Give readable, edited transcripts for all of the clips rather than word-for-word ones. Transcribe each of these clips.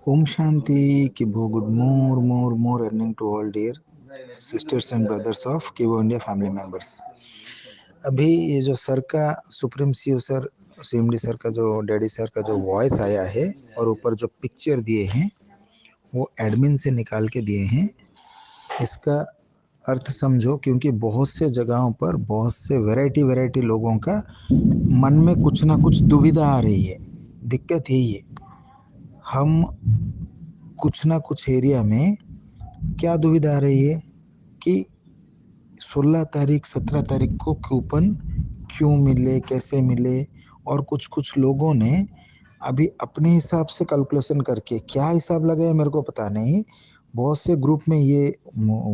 Om Shanti, Kibo, good more earning to all dear sisters and brothers of Kibo India family members। अभी ये जो sir का supreme CO sir CMD sir का जो daddy sir का जो voice आया है और ऊपर जो पिक्चर दिए हैं वो एडमिन से निकाल के दिए हैं। इसका अर्थ समझो, क्योंकि बहुत से जगहों पर बहुत से वैरायटी लोगों का मन में कुछ ना कुछ दुविधा आ रही है। दिक्कत यही है, हम कुछ ना कुछ एरिया में क्या दुविधा आ रही है कि 16 तारीख 17 तारीख को कूपन क्यों मिले, कैसे मिले। और कुछ कुछ लोगों ने अभी अपने हिसाब से कैलकुलेशन करके, क्या हिसाब लगाया मेरे को पता नहीं, बहुत से ग्रुप में ये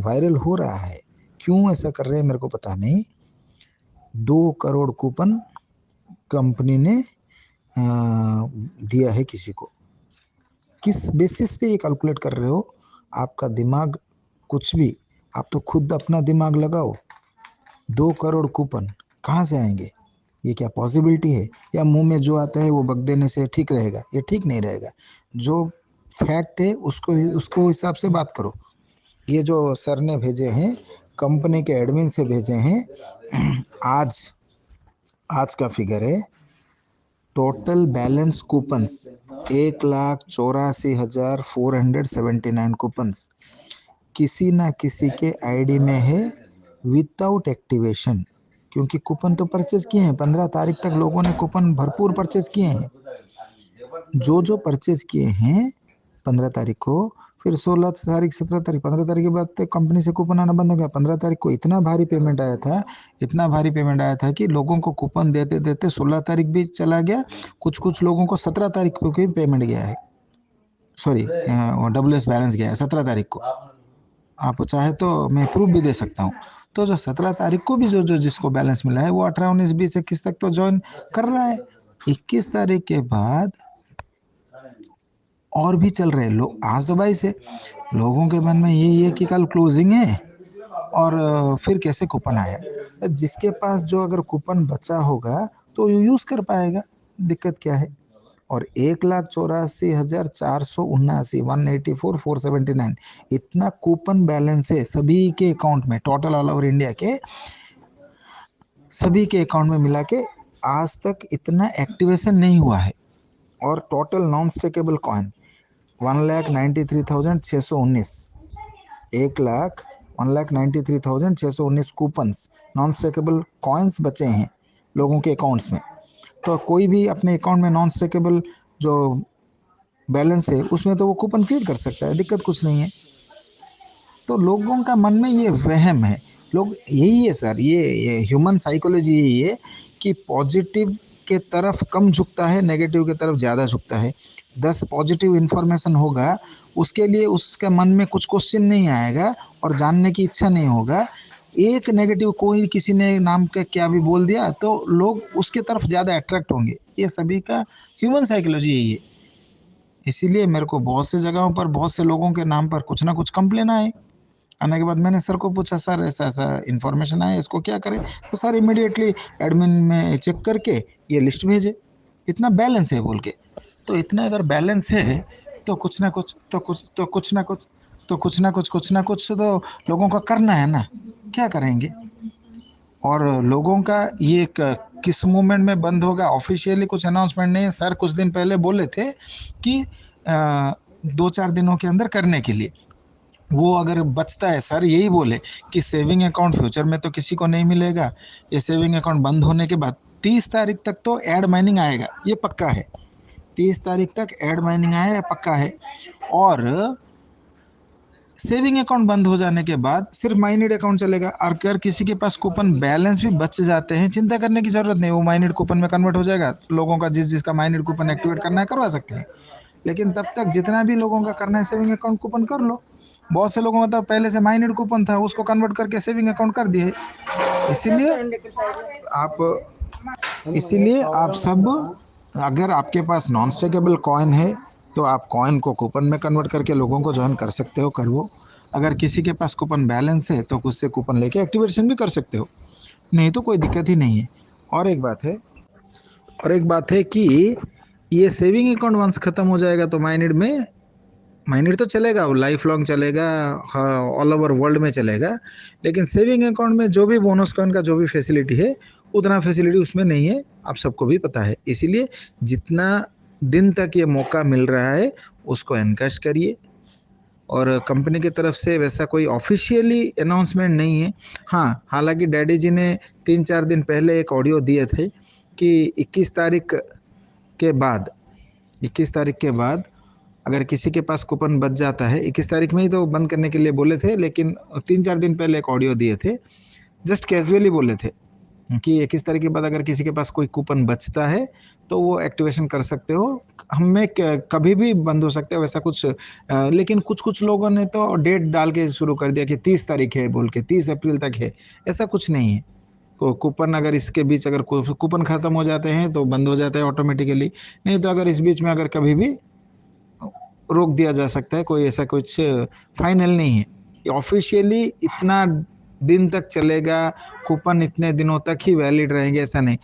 वायरल हो रहा है। क्यों ऐसा कर रहे हैं मेरे को पता नहीं। 2 करोड़ कूपन कंपनी ने दिया है किसी को। किस बेसिस पे ये कैलकुलेट कर रहे हो? आपका दिमाग कुछ भी, आप तो खुद अपना दिमाग लगाओ। 2 करोड़ कूपन कहाँ से आएंगे? ये क्या पॉसिबिलिटी है? या मुंह में जो आता है वो बक देने से ठीक रहेगा? ये ठीक नहीं रहेगा। जो फैक्ट है उसको उसको हिसाब से बात करो। ये जो सर ने भेजे हैं, कंपनी के एडमिन से भेजे हैं। आज आज का फिगर है, टोटल बैलेंस कूपन्स 1,84,479 कूपन्स किसी ना किसी के आईडी में है विदाउट एक्टिवेशन। क्योंकि कूपन तो परचेज किए हैं, 15 तारीख तक लोगों ने कूपन भरपूर परचेज किए हैं। जो जो परचेज किए हैं 15 तारीख को, फिर 16 तारीख 17 तारीख 15 तारीख के बाद तो कंपनी से कूपन आना बंद हो गया। 15 तारीख को इतना भारी पेमेंट आया था, इतना भारी पेमेंट आया था कि लोगों को कूपन देते देते 16 तारीख भी चला गया। कुछ कुछ लोगों को 17 तारीख को भी पेमेंट गया है, सॉरी WS बैलेंस गया है 17 तारीख को। आप चाहे तो मैं प्रूफ भी दे सकता हूँ। तो जो 17 तारीख को भी जो जो जिसको बैलेंस मिला है वो 18 19 20 21 तक तो ज्वाइन कर रहा है। 21 तारीख के बाद और भी चल रहे हैं लोग। आज तो 22 है, लोगों के मन में यही है कि कल क्लोजिंग है और फिर कैसे कूपन आया। जिसके पास जो अगर कूपन बचा होगा तो यूज कर पाएगा, दिक्कत क्या है। और 1,84,479 184,479 इतना कूपन बैलेंस है सभी के अकाउंट में, टोटल ऑल ओवर इंडिया के सभी के अकाउंट में मिला के। आज तक इतना एक्टिवेशन नहीं हुआ है। और total non stakeable coin 1,93,619 1,93,619 coupons non stakeable coins बचे हैं लोगों के अकाउंट्स में। तो कोई भी अपने अकाउंट में नॉन स्टेकेबल जो बैलेंस है उसमें तो वो कूपन फीड कर सकता है, दिक्कत कुछ नहीं है। तो लोगों का मन में ये वहम है। लोग यही है सर, ये ह्यूमन साइकोलॉजी यही है कि पॉजिटिव के तरफ कम झुकता है, नेगेटिव के तरफ ज़्यादा झुकता है। 10 पॉजिटिव इन्फॉर्मेशन होगा, उसके लिए उसके मन में कुछ क्वेश्चन नहीं आएगा और जानने की इच्छा नहीं होगा। एक नेगेटिव कोई किसी ने नाम का क्या भी बोल दिया तो लोग उसके तरफ ज़्यादा अट्रैक्ट होंगे। ये सभी का ह्यूमन साइकोलॉजी यही है। इसीलिए मेरे को बहुत से जगहों पर बहुत से लोगों के नाम पर कुछ ना कुछ कंप्लेन आए। आने के बाद मैंने सर को पूछा, सर ऐसा ऐसा इन्फॉर्मेशन आया, इसको क्या करें? तो सर इमीडिएटली एडमिन में चेक करके ये लिस्ट भेजे, इतना बैलेंस है बोल के। तो इतना अगर बैलेंस है तो कुछ ना कुछ तो कुछ तो कुछ ना कुछ तो कुछ ना कुछ तो लोगों का करना है ना, क्या करेंगे। और लोगों का ये किस मूवमेंट में बंद होगा, ऑफिशियली कुछ अनाउंसमेंट नहीं है। सर कुछ दिन पहले बोले थे कि 2-4 दिनों के अंदर करने के लिए। वो अगर बचता है, सर यही बोले कि सेविंग अकाउंट फ्यूचर में तो किसी को नहीं मिलेगा। ये सेविंग अकाउंट बंद होने के बाद 30 तारीख तक तो एड माइनिंग आएगा, ये पक्का है। 30 तारीख तक एड माइनिंग आया पक्का है। और सेविंग अकाउंट बंद हो जाने के बाद सिर्फ माइनेड अकाउंट चलेगा। और अगर किसी के पास कूपन बैलेंस भी बच जाते हैं, चिंता करने की जरूरत नहीं, वो माइनेड कूपन में कन्वर्ट हो जाएगा। लोगों का जिस जिसका माइनेड कूपन एक्टिवेट करना है करवा सकते हैं। लेकिन तब तक जितना भी लोगों का करना है सेविंग अकाउंट कूपन कर लो। बहुत से लोगों का तो पहले से माइनेड कूपन था, उसको कन्वर्ट करके सेविंग अकाउंट कर दिए। इसीलिए आप इसीलिए आप सब, अगर आपके पास नॉन स्टेकेबल कॉइन है तो आप कॉइन को कूपन में कन्वर्ट करके लोगों को ज्वाइन कर सकते हो, करो। अगर किसी के पास कूपन बैलेंस है तो उससे कूपन लेके एक्टिवेशन भी कर सकते हो, नहीं तो कोई दिक्कत ही नहीं है। और एक बात है और एक बात है कि ये सेविंग अकाउंट वंस खत्म हो जाएगा तो माइनेड में माइनर तो चलेगा, वो लाइफ लॉन्ग चलेगा, ऑल ओवर वर्ल्ड में चलेगा, लेकिन सेविंग अकाउंट में जो भी बोनस कॉइन का जो भी फैसिलिटी है उतना फैसिलिटी उसमें नहीं है, आप सबको भी पता है। इसीलिए जितना दिन तक ये मौका मिल रहा है उसको एनकैश करिए। और कंपनी की तरफ से वैसा कोई ऑफिशियली अनाउंसमेंट नहीं है। हाँ, हालांकि डैडी जी ने 3-4 दिन पहले एक ऑडियो दिए थे कि 21 तारीख के बाद अगर किसी के पास कूपन बच जाता है, 21 तारीख में ही तो बंद करने के लिए बोले थे, लेकिन 3-4 दिन पहले एक ऑडियो दिए थे, जस्ट कैजुअली बोले थे कि 21 तारीख के बाद अगर किसी के पास कोई कूपन बचता है तो वो एक्टिवेशन कर सकते हो। हमें कभी भी बंद हो सकता है वैसा कुछ, लेकिन कुछ कुछ लोगों ने तो डेट डाल के शुरू कर दिया कि 30 तारीख है बोल के, 30 अप्रैल तक है। ऐसा कुछ नहीं है। कूपन अगर इसके बीच अगर कूपन ख़त्म हो जाते हैं तो बंद हो जाता है ऑटोमेटिकली, नहीं तो अगर इस बीच में अगर कभी भी रोक दिया जा सकता है, कोई ऐसा कुछ फाइनल नहीं है। ऑफिशियली इतना दिन तक चलेगा, कूपन इतने दिनों तक ही वैलिड रहेंगे ऐसा नहीं।